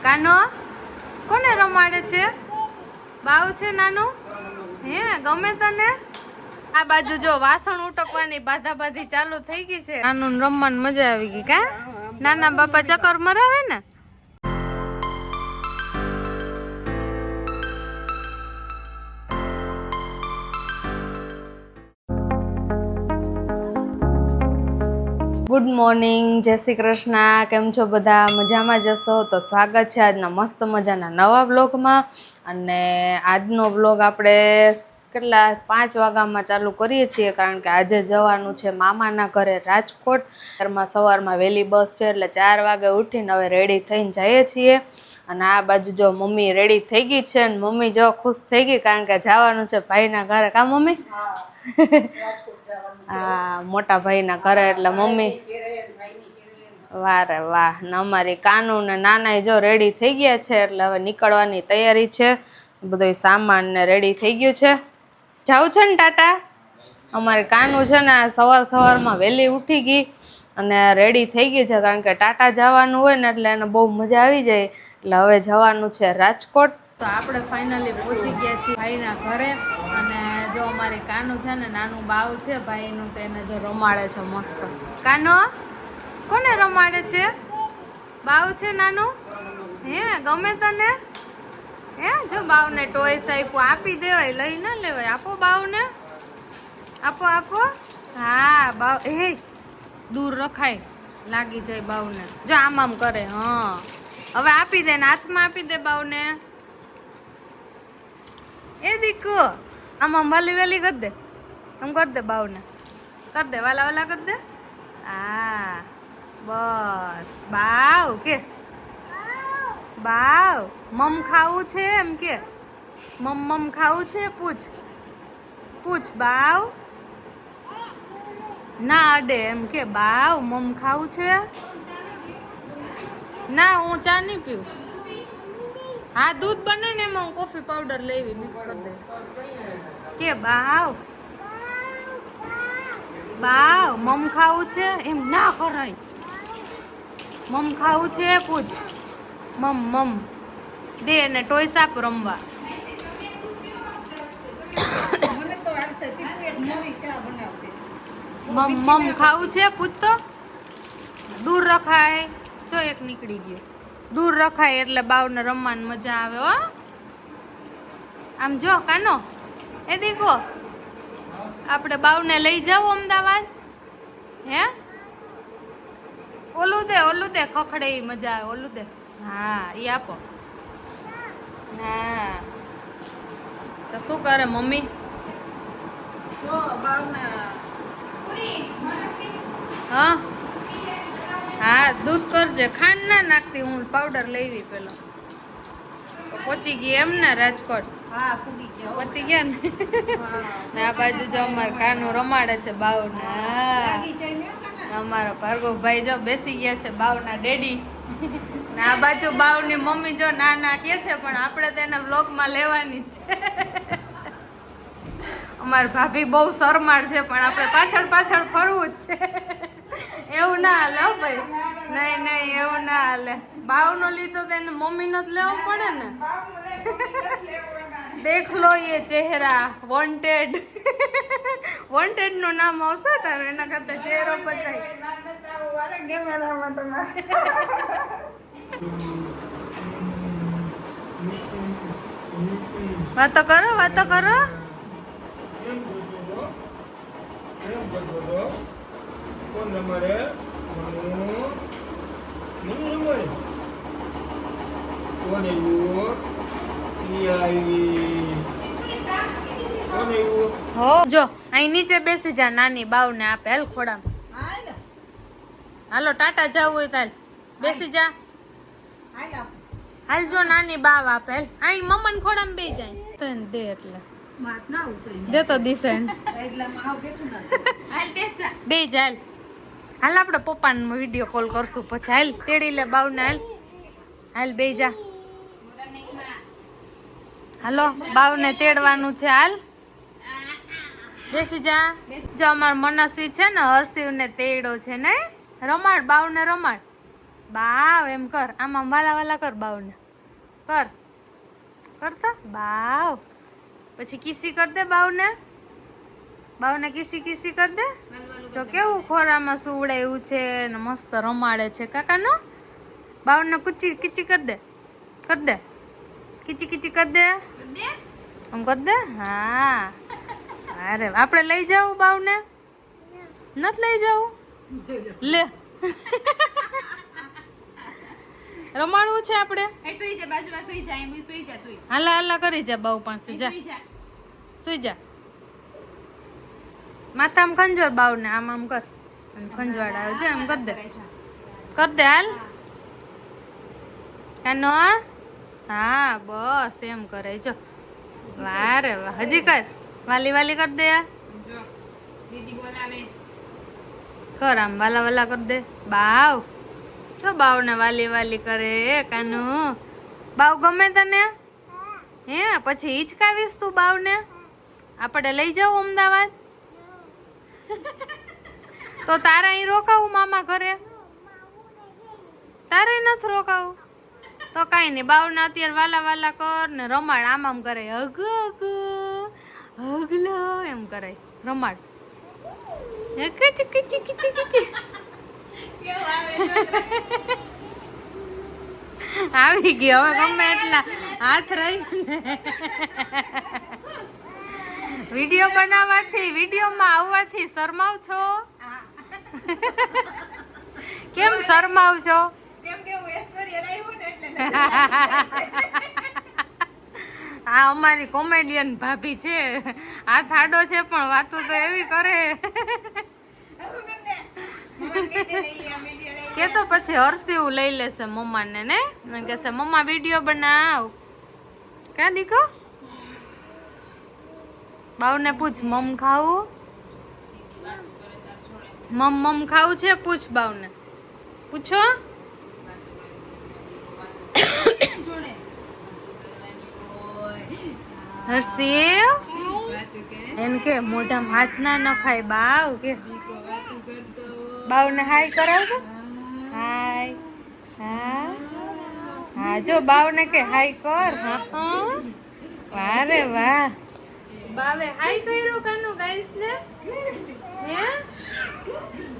કાનો કોને રમાડે છે? બાવ છે નાનું? હે ગમે તને? આ બાજુ જો વાસણ ઉટકવાની બાધાબાધી ચાલુ થઈ ગઈ છે. નાનું રમવાની મજા આવી ગઈ કા? નાના બાપા ચક્કર મરાવે ને. ગુડ મોર્નિંગ, જય શ્રી કૃષ્ણ. કેમ છો બધા? મજામાં જશો તો સ્વાગત છે આજના મસ્ત મજાના નવા વ્લોગમાં. અને આજનો વ્લોગ આપણે કેટલા 5 વાગ્યામાં ચાલુ કરીએ છીએ, કારણ કે આજે જવાનું છે મામાના ઘરે રાજકોટ. ઘરમાં સવારમાં વહેલી બસ છે એટલે 4 વાગે ઉઠીને હવે રેડી થઈને જઈએ છીએ. અને આ બાજુ જો મમ્મી રેડી થઈ ગઈ છે અને મમ્મી જો ખુશ થઈ ગઈ, કારણ કે જવાનું છે ભાઈના ઘરે. કા મમ્મી? હા, મોટા ભાઈના ઘરે એટલે મમ્મી વારે વાહ. ને અમારી કાનુ ને નાના જો રેડી થઈ ગયા છે એટલે હવે નીકળવાની તૈયારી છે. બધો સામાન ને રેડી થઈ ગયું છે. જાવું છે ને ટાટા? અમારી કાનુ છે ને સવારમાં વહેલી ઉઠી ગઈ અને રેડી થઈ ગઈ છે, કારણ કે ટાટા જવાનું હોય ને એટલે એને બહુ મજા આવી જાય. એટલે હવે જવાનું છે રાજકોટ. તો આપણે ફાઇનલી પહોંચી ગયા છીએ ભાઈના ઘરે. અને જો અમારી કાનુ છે ને નાનું બાવ છે ભાઈનું, તો એને જો રમાડે છે મસ્ત. કાનો કોને રમાડે છે? બાવ છે નાનું? હે ગમે તને? હે જો બાવને ટોયસ આપ્યું, આપી દેવાય, લઈ ના લેવાય. આપો બાવને, આપો આપો. હા બાવ હે દૂર રખાય, લાગી જાય બાવને. જો આમ કરે. હા હવે આપી દે ને, હાથમાં આપી દે બાવને. એ દીકુ આમ વાલી વાલી કરી દે, આમ કરી દે બાવને, કરી દે વાલા વાલા કરી દે. હા બસ બાવ કે બાવ. મમ ખાવું છે એમ કે, મમ ખાવું છે? પૂછ પૂછ બાવ. ના અડે એમ કે, બાવ મમ ખાવું છે? ના હું ચા નહીં પીવું. હા દૂધ બને ને એમાં હું કોફી પાવડર લેવી મિક્સ કરી દઈશ. કે બાવ બાવ મમ ખાવું છે એમ ના કરાય. મમ ખાવું છે પૂછ. મમ દે ને ટોયસ આપ રમવા. મમ ખાવું છે પૂછ તો. દૂર રખાય. જો એક નીકળી ગયો. દૂર રખાય એટલે બાવને રમવાની મજા આવે. હો આમ જો કાનો, એ દેખો આપણે બાવને લઈ જાવ અમદાવાદ. હે ઓલું દે ખખડે ઈ મજા આવે. ઓલું દે. હા ઈ આપો. હા તો શું કરે મમ્મી? જો બાવને હા હા દૂધ કરજે, ખાંડ ના નાખતી, હું પાવડર લેવી પેલો. પહોંચી ગઈ એમ ને રાજકોટ? હા પૂરી ગયા. પહોંચી ગયા ને. આ બાજુ જો અમારે કાનું રમાડે છે બાવને. લાગી જાય ને કાના. અમારા ભાર્ગવભાઈ જો બેસી ગયા છે, બાવના ડેડી. ને આ બાજુ બાવની મમ્મી જો ના કે છે, પણ આપણે તેને વ્લોગમાં લેવાની જ છે. અમારા ભાભી બહુ શરમાળ છે, પણ આપણે પાછળ પાછળ ફરવું જ છે. એવું ના હાલે હો ભાઈ. નહીં એવું ના હાલે. બાવનો લીધો તો એને મમ્મીનો જ લેવો પડે ને. દેખ લો ये चेहरा वॉन्टेड. વોન્ટેડ નું નામ આવશે તારું, એના કરતા ચહેરો બતાય. વાતો કરો વાતો કરો. કોણ રમાડે? મનુ રમાડે. કોણ આવ્યું? ઈ આવી. કોણ આવ્યું? હો જો અહીં નીચે બેસી જા, નાની બાવને આપે. હાલ ખોડામાં. હાલો ટાટા જવું હોય તાલ બેસી જા. હાલ જો નાની બાવ આપે. હાલ અહીં મમ્મા ને ખોડામાં બે જાય તો એને દે એટલે દે તો દિશે બે જાય. હાલ આપણે પપ્પાને વિડીયો કોલ કરશું પછી. હાલ તેડી લે બાવને. હાલ હાલ બે જા. હાલો બાવને તેડવાનું છે. હાલ બેસી જા. જો અમાર મનસ્વી છે ને હર્ષિવ ને તેડો છે ને. રમાડ બાવને રમાડ. બાવ એમ કર, આમાં વાલા વાલા કર બાવને, કર કરતા બાવ. પછી કિસી કર દે બાવને, બાવને કિસી કિસી કર દે. જો કેવું ખોરામાં સુવડાયું છે ને મસ્ત રમાડે છે કાકાનો. બાવને કુચી કીચી કર દે, કર દે કીચી કીચી કર દે, આમ કર દે. હા અરે આપણે લઈ જાવું બાવને, નથી લઈ જાવું, લે રમાડવું છે આપણે. હાલા હાલા કરી જા બાવ પાસે, જા સુઈ જા. માથામાં ખંજોર બાવને, આમ આમ કર, ખંજવાડ આવે છે આમ કર દે, કર દે હાલ કાનો. હા બસ એમ કરે જો. વારે વાહ, હજી કર, વાલી વાલી કર દે, કર આમ વાલા વાલા કર દે. બાવ જો બાવ ને વાલી વાલી કરે કાનુ. બાવ ગમે તને? હે પછી હિચકાવીશ તું બાવ ને? આપણે લઈ જાવ અમદાવાદ? તો તારા અહીં રોકાવું મામા ઘરે? તારે નથી રોકાવું તો કાંઈ નહીં, બાવને અત્યારે વાલા વાલા કર ને રમાડ, આમ આમ કરે, હગ હગ હગલો એમ કરે, રમાડ. કચી કચી કચી કચી આવી ગઈ. હવે ગમે એટલા હાથ રહી વિડીયો બનાવવાથી, વિડીયોમાં આવવાથી શરમાવ છો? કેમ શરમાવ છો? આ અમારી કોમેડિયન ભાભી છે, હાથ આડો છે પણ વાતો તો એવી કરે કે તો પછી હર્ષિયું લઈ લેશે મમ્માને ને, કહેશે મમ્મા વિડીયો બનાવ. ક્યાં દીકો? બાવને પૂછ, મમ ખાવું? મમ ખાવું છે? પૂછ બાવને, પૂછો. હર્ષિવ એમ કે મોઢામાં હાથ ના નખાય બાવ, કે બાવને હાય કરાવજો. હાય, હા હા જો બાવને કે હાય કર. હા વારે વાહ, બાવે હાય કર્યું કાનું ગાઈસ ને. હે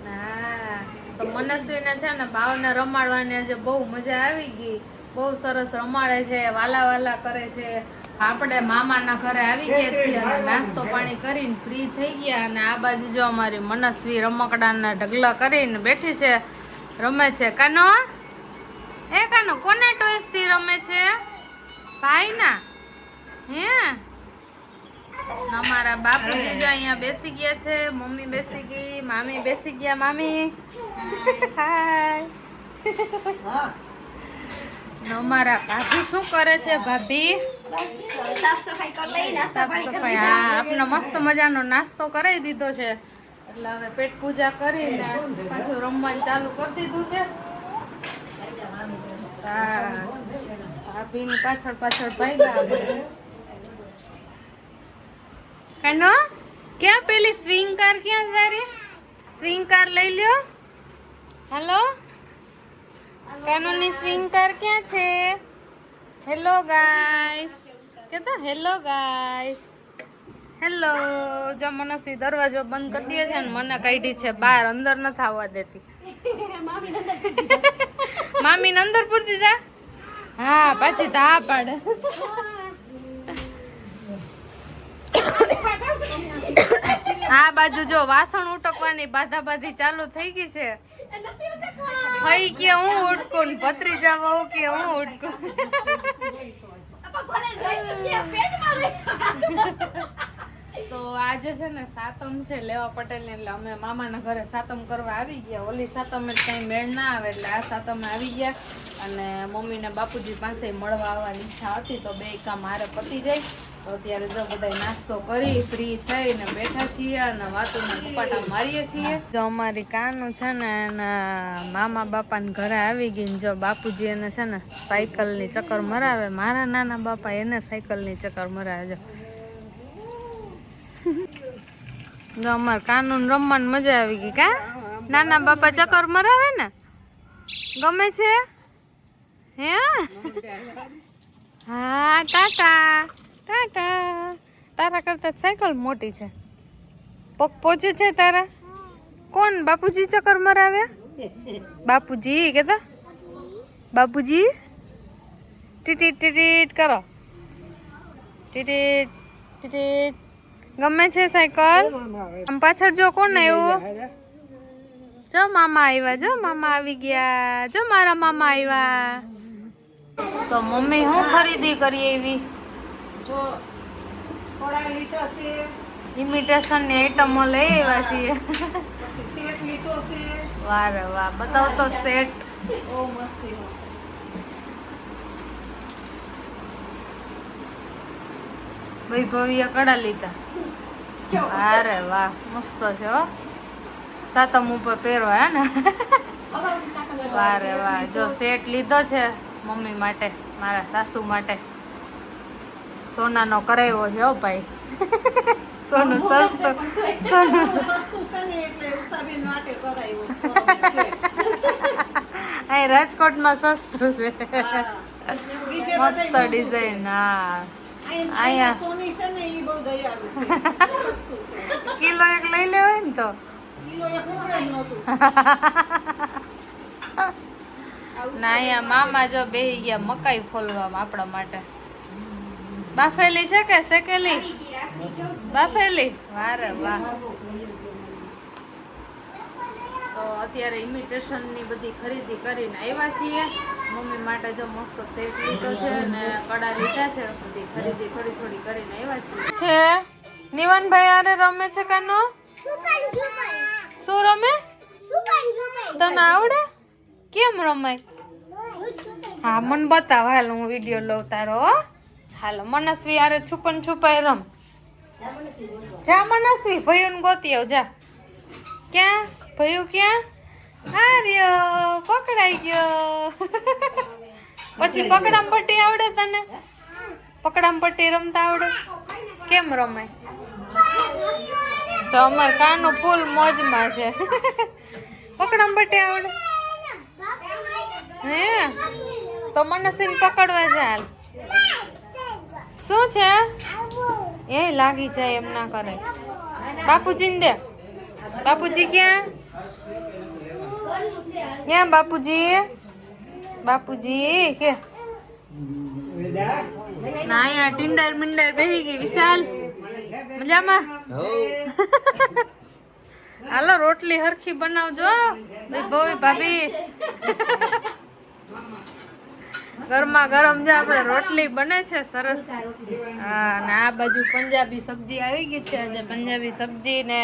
હા તો મનસ્વીને છે ને બાવને રમાડવાની આજે બહુ મજા આવી ગઈ, બહુ સરસ રમાડે છે, વાલા વાલા કરે છે. આપણે મામાના ઘરે આવી ગયા છીએ અને નાસ્તો પાણી કરીને ફ્રી થઈ ગયા, અને આ બાજુ જો અમારી મનસ્વી રમકડાના ઢગલા કરીને બેઠી છે, રમે છે. કાનો એ કાનો કોને ટોયસ થી રમે છે? ભાઈ ના? હે અમારા બાપુજી જો અહીંયા બેસી ગયા છે, મમ્મી બેસી ગઈ, મામી બેસી ગયા. મામી હાય. અમારા ભાભી શું કરે છે? ભાભી સાફ સફાઈ. હા આપણે મસ્ત મજાનો નાસ્તો કરાવી દીધો છે, એટલે હવે પેટ પૂજા કરીને પાછું રમવાનું ચાલુ કરી દીધું છે. ભાભીની પાછળ પાછળ ભાગ્યા. કાનો ક્યાં પેલી સ્વિંગ કાર ક્યાં તારી? સ્વિંગ કાર લઈ લ્યો. હેલો કાનોની સ્વિંગ કાર ક્યાં છે? હેલો ગાઈસ કે તો હેલો ગાઈસ. હેલો જો મનસ્વી દરવાજો બંધ કરી દે છે ને મને કાઢી છે બહાર, અંદર નથી આવવા દેતી. મામી ને અંદર પૂરી દીધા? હા પાછી તો આ પાડે. આ બાજુ જો વાસણ ઉટકવાની બાધાબાધી ચાલુ થઈ ગઈ છે. ભાઈ કે હું ઉટકું, ભત્રીજા વહુ કે હું ઉટકું. તો આજે છે ને સાતમ છે લેવા પટેલ ને, એટલે અમે મામાના ઘરે સાતમ કરવા આવી ગયા. ઓલી સાતમ કઈ મેળ ના આવે એટલે આ સાતમ આવી ગયા, અને મમ્મી ને બાપુજી પાસે મળવા આવવાની ઈચ્છા હતી, તો બે કામ હારે પતી જાય. તો અત્યારે જો બધા નાસ્તો કરી ફ્રી થઈને બેઠા છીએ અને વાતોમાં દુપાટા મારીએ છીએ. જો અમારી કાનું છે ને એના મામા બાપાને ઘરે આવી ગઈ ને જો બાપુજી એને છે ને સાયકલની ચક્કર મરાવે, મારા નાના બાપા એને સાયકલની ચક્કર મરાવે. જો અમાર કાનૂન રમવાની મજા આવી ગઈ. કા નાના બાપા ચક્કર મરાવે ને? ગમે છે હે હા ટાટા ટાટા તારા કરતા સાયકલ મોટી છે પગ પહોંચે છે તારા કોણ બાપુજી ચક્કર મરાવ્યા બાપુજી કેતા બાપુજી ટીટીટ ટીટીટ કરો ટીટીટ ટીટીટ ગમે છે સાયકલ આમ પાછળ જો કોણ આવ્યું જો મામા આવ્યા જો મામા આવી ગયા જો મારા મામા આવ્યા તો મમ્મી શું ખરીદી કરી એવી જો થોડા લીધા છે ઇમિટેશન ની આઈટમો લઈ આવ્યા છીએ પછી સેટ લીધો છે વાહ રે વાહ બતાવો તો સેટ બહુ મસ્તીનો છે વૈભવીએ કડા લીધા અરે વાહ મસ્ત છે હો સાતમ ઉપર પહેરવા હે ને વાહ રે વાહ જો સેટ લીધો છે મમ્મી માટે મારા સાસુ માટે સોનાનો કરાવ્યો છે હો ભાઈ સોનું સસ્તું સોનું સસ્તું છે ને એટલે ઉષાબેન માટે કરાવ્યું અહીં રાજકોટમાં સસ્તું છે બીજે મસ્ત બધાય ડિઝાઇન હા અહીંયા સોની છે ને એ બહુ દયાળુ છે સસ્તું છે કિલો એક લઈ લેવાય ને તો કિલો એક ઉપડે જ નહોતું ના અહીંયા મામા જો બેહી ગયા મકાઈ ફોલવામાં આપણા માટે બાફેલી છે કે શેકેલી બાફેલી વારે વાહ તો અત્યારે ઇમિટેશન ની બધી ખરીદી કરીને આવ્યા છીએ મમ્મી માટે જો મસ્ત સેટ લીધો છે ને કડા લીધા છે બધી ખરીદી થોડી થોડી કરીને આવ્યા છીએ છે નિવાનભાઈ આરે રમે છે કાનો શું રમે તને આવડે કેમ રમાય હા મને બતાવ હાલ હું વિડીયો લઉં તારો હાલો મનસ્વી આરે છુપન છુપાઈ રમ જા મનસ્વી ભયું ને ગોતી આવ જા ક્યાં ભયું ક્યાં આર્યો પકડાઈ ગયો પછી પકડામ પટ્ટી આવડે તને પકડામ પટ્ટી રમતા આવડે કેમ રમાય તો અમાર કાનું ફૂલ મોજમાં છે પકડામ પટ્ટી આવડે હે તો મનસ્વીને પકડવા ચાલ શું છે એ લાગી જાય એમ ના કરે બાપુજીને દે બાપુજી ક્યાં ક્યાં બાપુજી બાપુજી કે ના અહીંયા ટિંડર મિંડર બેહી ગઈ વિશાલ મજામાં હાલો રોટલી હરખી બનાવજો ભાઈ ભાભી ગરમા ગરમ જે આપણે રોટલી બને છે સરસ હા ને આ બાજુ પંજાબી સબ્જી આવી ગઈ છે આજે પંજાબી સબ્જી ને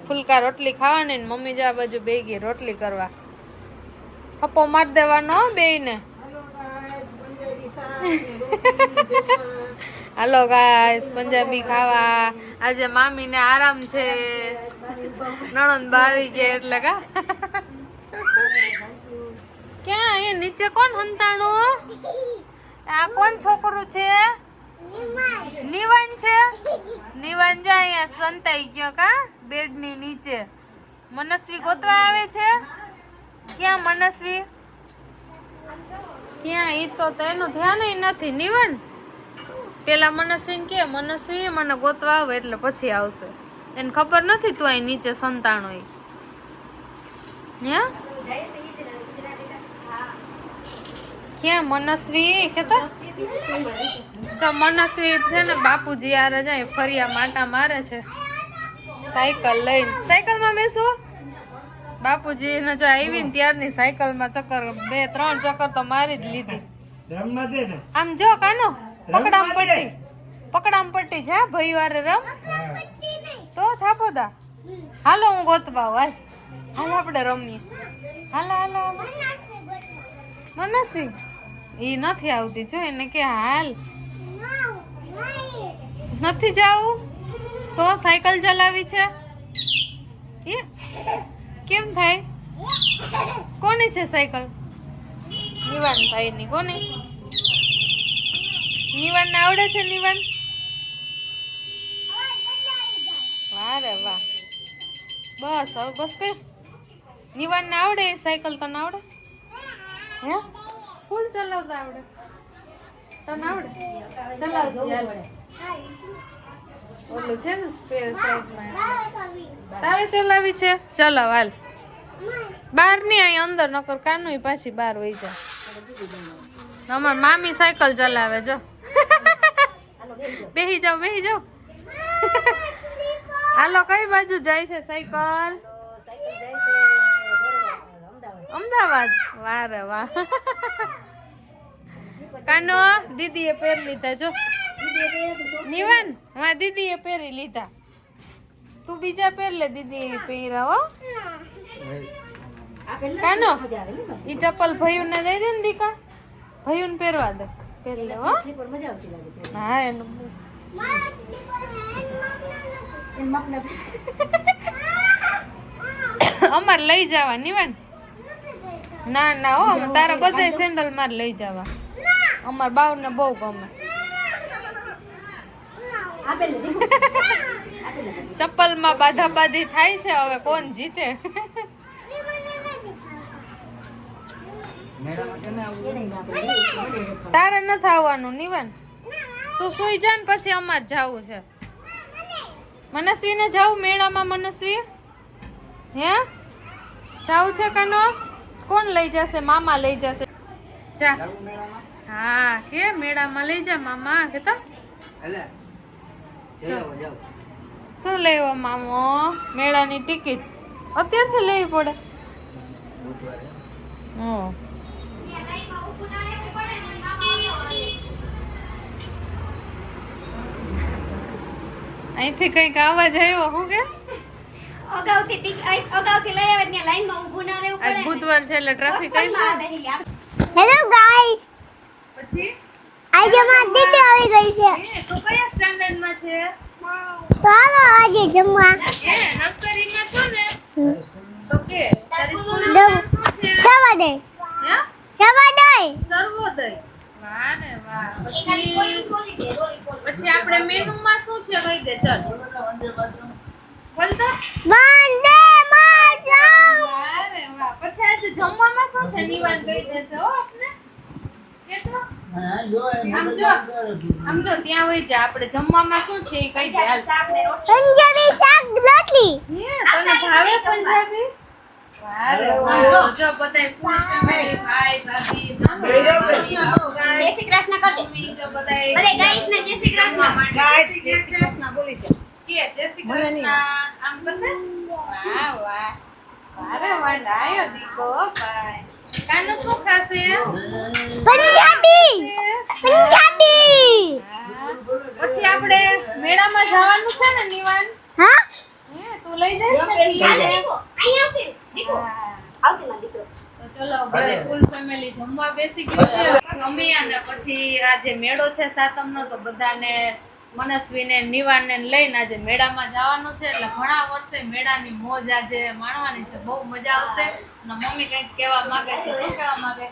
ફુલકા રોટલી ખાવાની ને મમ્મી જો આ બાજુ બે ગઈ રોટલી કરવા થપ્પો માર દેવાનો બેયને હાલો ગાઈસ પંજાબી ખાવા આજે મામી ને આરામ છે નણંદ બા આવી ગયા એટલે કા ક્યાં એ નીચે કોણ હંતાણું આ કોણ છોકરું છે નિવાન છે નિવાન જા અહીંયા સંતાઈ ગયો કા બેડ ની નીચે મનસ્વી ગોતવા આવે છે ક્યાં મનસ્વી ક્યાં ઈ તો એનું ધ્યાન નથી નિવાન પેલા મનસ્વી કે મનસ્વી મને ગોતવા આવે એટલે પછી આવશે એને ખબર નથી તું અહીં નીચે સંતાણો હે ક્યાં મનસ્વી કેતા તો મનસ્વી છે ને બાપુજી આરે જાય ફરિયા માટા મારે છે સાયકલ લઈને સાયકલમાં બેસું બાપુજી ને જો આવી ને ત્યારની સાયકલમાં ચક્કર 2-3 ચક્કર તો મારી જ લીધી આમ જો કાનો પકડામ પટ્ટી જા ભાઈ વારે રમ તો થાપો દા હાલો હું ગોતવા હાલ હાલ આપણે રમીએ હાલો હાલો મનસ્વી ઈ નથી આવતી જો એને કે હાલ નથી જાવું તો સાયકલ ચલાવી છે એ કેમ થાય કોની છે સાયકલ નિવાન ભાઈ ની કોની નિવાન ને આવડે છે નિવાન વાહ રે વાહ બસ હવે બસ કર નિવાન ને આવડે સાયકલ તને આવડે હે ફૂલ ચલાવતા આવડે તને આવડે ચલાવતી હાલ ઓલું છે ને સ્પેર સાઈડમાં તારે ચલાવી છે ચલાવ હાલ બહાર નહીં અહીં અંદર નકર કાનું પાછી બહાર વહી જાય અમાર મામી સાયકલ ચલાવે જો બેહી જાઓ હાલો કઈ બાજુ જાય છે સાયકલ અમદાવાદ વાહ રે વાહ કાનો દીદીએ પહેરી લીધા જો નિવાન હા દીદીએ પહેરી લીધા તું બીજા પહેર લે દીદી પહેરા હો કાનો ઈ ચપ્પલ ભયું ને દઈ દે ને દીકા ભયું ને પહેરવા દે પહેર લે હો હા એનું અમાર લઈ જવા નિવાન ના ના હો તારા બધા સેન્ડલ માર લઈ જવા અમાર બાવ ને બહુ ગમે ચપ્પલ માં બાધા બાધી થાય છે હવે કોણ જીતે તારે નથી આવવાનું નિવાન તું સુઈ જા ને પછી અમાર જાવું છે મનસ્વી ને જાવું મેળામાં મનસ્વી હે જાવું છે કાનો કોણ લઈ જશે મામા લઈ જશે જા હા કે મેળામાં લઈ જા મામા કે તો શું લેવો મામો મેળાની ટિકિટ અત્યારથી લેવી પડે અહીંથી કઈક અવાજ આવ્યો શું કે અગાઉથી લઈ આવે ત્યાં લાઈનમાં ઊભું ના રહેવું આજ પડે બુધવાર છે એટલે ટ્રાફિક આવી છે હેલો ગાઈસ પછી આજે મારી દીદી આવી ગઈ છે તું કયા સ્ટાન્ડર્ડ માં છે તો હાલો આજે જમવા નર્સરીમાં છો ને તો કે તારી સ્કૂલ નું દમ. નામ શું છે સવાદે હે સવાદે સર્વોદય વાહ ને વાહ પછી આપણે મેનુ માં શું છે કહી દે ચાલ બોલ તો વંદે માતરમ અરે વાહ પછી આજે જમવામાં શું છે નિવાન કહી દેશે હો આપને કે તો આમ જો ત્યાં હોય છે આપણે જમવામાં શું છે એ કહી દે હાલ પંજાબી શાક રોટલી હે તને ભાવે પંજાબી વારે વાહ જો બધાય ફૂલ ફેમિલી ભાઈ ભાભી જય શ્રી કૃષ્ણ કર દે મમ્મી જો બધાય અરે ગાઈસ ને જય શ્રી કૃષ્ણ જય શ્રી કૃષ્ણ બોલી જા કે જય શ્રી કૃષ્ણ આમ કરતે વાહ વાહ વારે વાહ ડાયો દીકો ભાઈ કાનો શું ખાશે પંજાબી પછી આપણે મેળામાં જવાનું છે ને નિવાન હા હે તું લઈ જઈશ ને દીકો અહીંયા આવતી દીકો આવતી માં દીકરો તો ચલો બધે ફૂલ ફેમિલી જમવા બેસી ગયું છે જમી અને પછી આ જે મેળો છે સાતમનો તો બધાને મનસ્વીને નિવાનને લઈને આજે મેળામાં જવાનું છે એટલે ઘણા વર્ષે મેળાની મોજ આજે માણવાની છે બહુ મજા આવશે અને મમ્મી કંઈક કહેવા માંગે છે શું કહેવા માંગે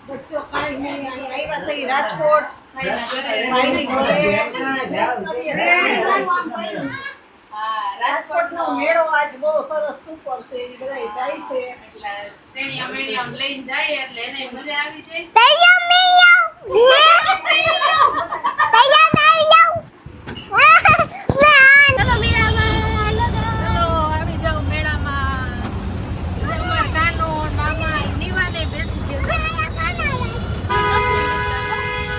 બચ્ચો કાઈ નહીં આવ્યા છે રાજકોટ ભાઈના ઘરે ભાઈની ઘરે હા રાજકોટનો મેળો આજ બહુ સરસ સુપર છે એ બધાય જાય છે એટલે તેણી અમે આમ લઈને જાય એટલે એને મજા આવી જાય ચલો મેળામાં ચલો આવી જાઓ મેળામાં અમાર કાનો મામા નિવાને બેસી ગયા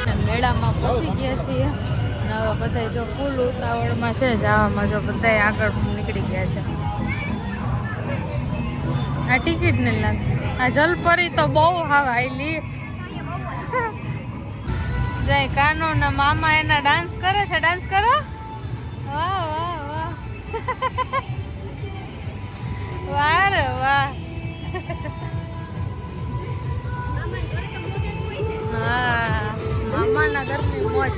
છે મેળામાં પહોંચી ગયા છીએ અને હવે બધા જો ફૂલ ઉતાવળમાં છે જવામાં જો બધા આગળ નીકળી ગયા છે આ ટિકિટ ને લાગે આ જલપરી તો બહુ હાવ આયલી જાય કાનો ના મામા એના ડાન્સ કરે છે ડાન્સ કરો વાહ વાહ વાહ વાહ રે વાહ હા મામાના ઘરની મોજ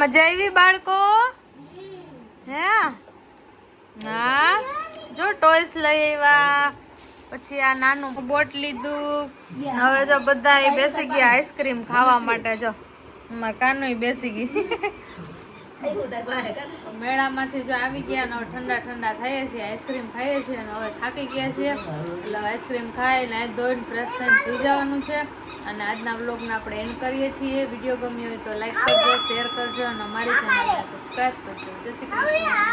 મજા આવી બાળકો? હે હા, જો ટોયસ લઈ આવ્યા, પછી આ નાનું બોટ લીધું. હવે જો બધા બેસી ગયા આઈસ્ક્રીમ ખાવા માટે. જો અમાર કાનુય બેસી ગઈ. મેળામાંથી જો આવી ગયા ને હવે ઠંડા ઠંડા થઈએ છીએ, આઈસ્ક્રીમ ખાઈએ છીએ અને હવે થાકી ગયા છીએ, એટલે આઈસ્ક્રીમ ખાઈને ધોઈને ફ્રેશ થઈને સુઈ જવાનું છે. અને આજના વ્લોગને આપણે એન્ડ કરીએ છીએ. વિડીયો ગમ્યો હોય તો લાઈક કરજો, શેર કરજો અને અમારી ચેનલને સબસ્ક્રાઈબ કરજો. જય શ્રી કૃષ્ણ.